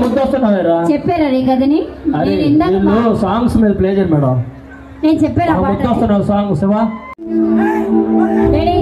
ముద్దొస్తున్నావేరా చెప్పారా నీ కదని సాంగ్స్ మీద ప్లే చేయండి మేడం నేను చెప్పారా ముద్దొస్తున్నావు సాంగ్ శివా రెడీ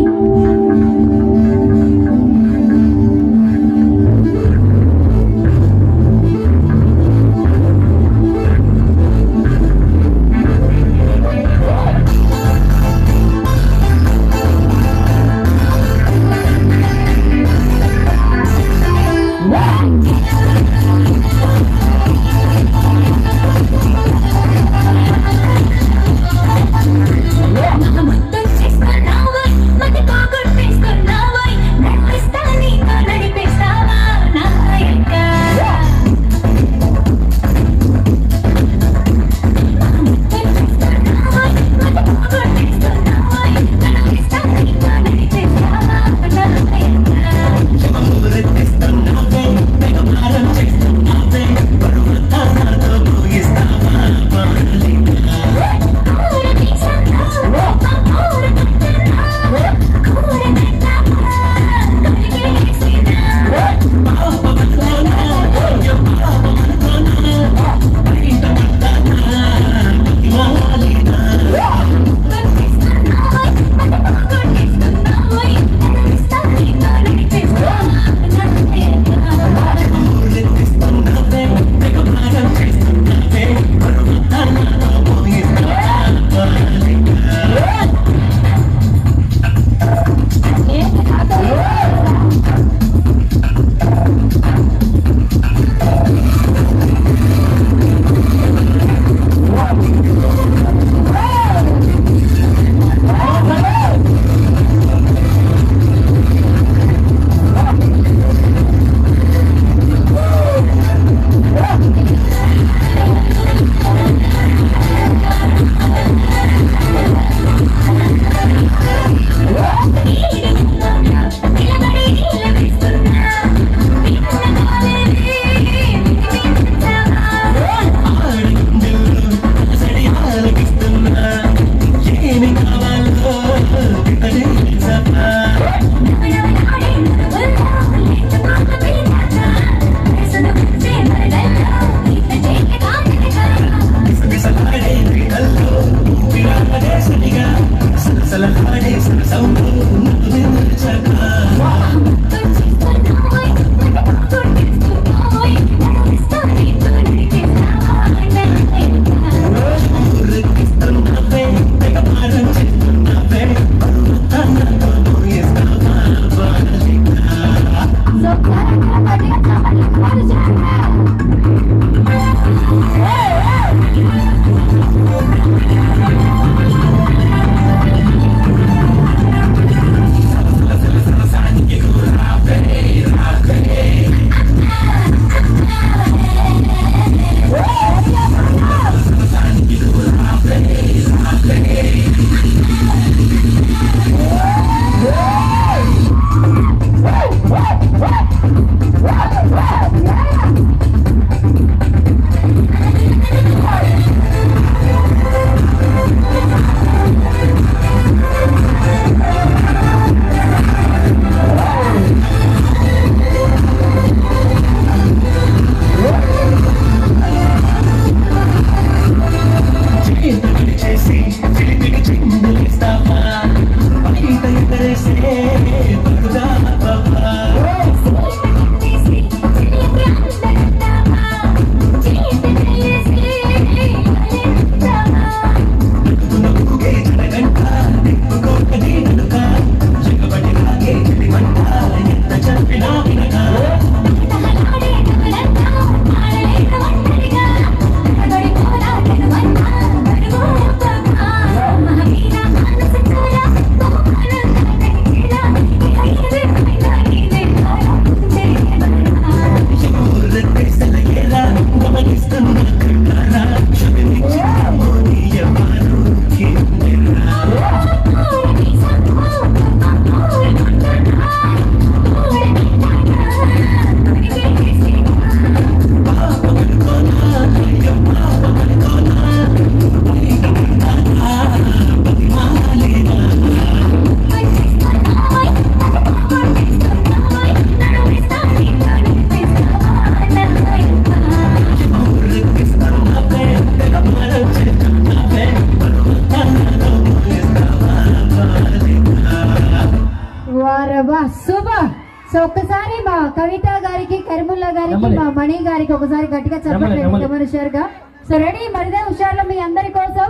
సో ఒక్కసారి మా కవిత గారికి, కరిముల్లా గారికి, నెమ్మలి. మా మణి గారికి ఒకసారి గట్టిగా నెమ్మలి, నెమ్మలి. చెప్పండి హుషారుగా. సో రెడీ మరిదే హుషారులో మీ అందరి కోసం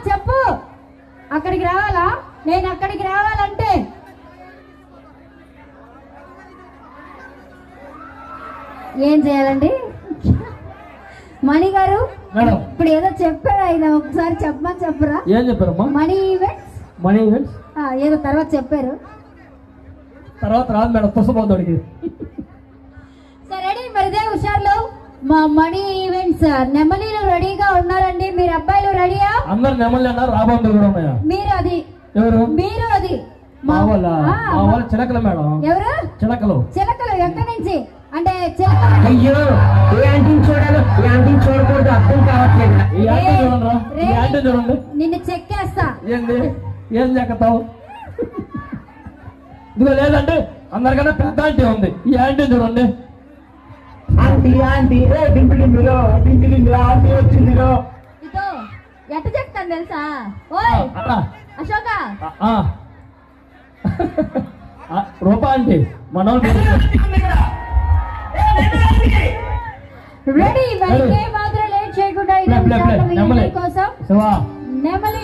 చెప్పు. అక్కడికి రావాలా? నేను అక్కడికి రావాలంటే ఏం చేయాలండి? మణి గారు మేడం. ఇప్పుడు ఏదో చెప్పారు ఆయన, ఒకసారి చెప్పమని చెప్పరా? ఏం చెప్పారమ్మా? మనీ ఈవెంట్స్ మనీ ఈవెంట్స్ ఏదో తర్వాత చెప్పారు. తర్వాత రాదు మేడం, పుస్తపోతాడికి. సో రెడీ మరిదే హుషారులో మా మనీ ఈవెంట్స్ నెమలీలు రెడీగా ఉన్నారండి. మీరు అబ్బాయిలు రెడీయా? అందరు నెమలి అన్నారు, రాబందులు కూడా ఉన్నాయా? మీరు అది ఎవరు? మీరు అది మా వాళ్ళ చిలకలు మేడం. ఎవరు? చిలకలు. చిలకలు ఎక్కడి నుంచి? అంటే చిలకలు అయ్యో ఏ ఆంటీని చూడాలో ఏ ఆంటీని చూడకూడదు అర్థం కావట్లేదు. ఈ యాంటీ చూడండి రా. ఈ యాంటీ చూడండి. నిన్ను చెక్కేస్తా. ఏంది? ఏం చెక్కతావు? ఇదిగో లేదంటే అందరికన్నా పెద్ద ఆంటీ ఉంది, ఈ యాంటీ చూడండి. ఆంటీ ఆంటీ రే డింపిడిందిలో డింపిడిందిలో ఆంటీ వచ్చిందిలో. ఇదో ఎట్ట చెప్తాను తెలుసా? ఓయ్ అశోక, రూపా ఆంటీ మనం రెడీ. మరి మాత్రం లేట్ చేయకుండా ప్లే, ప్లే, ప్లే. నెమలి. కోసం శివా నెమలి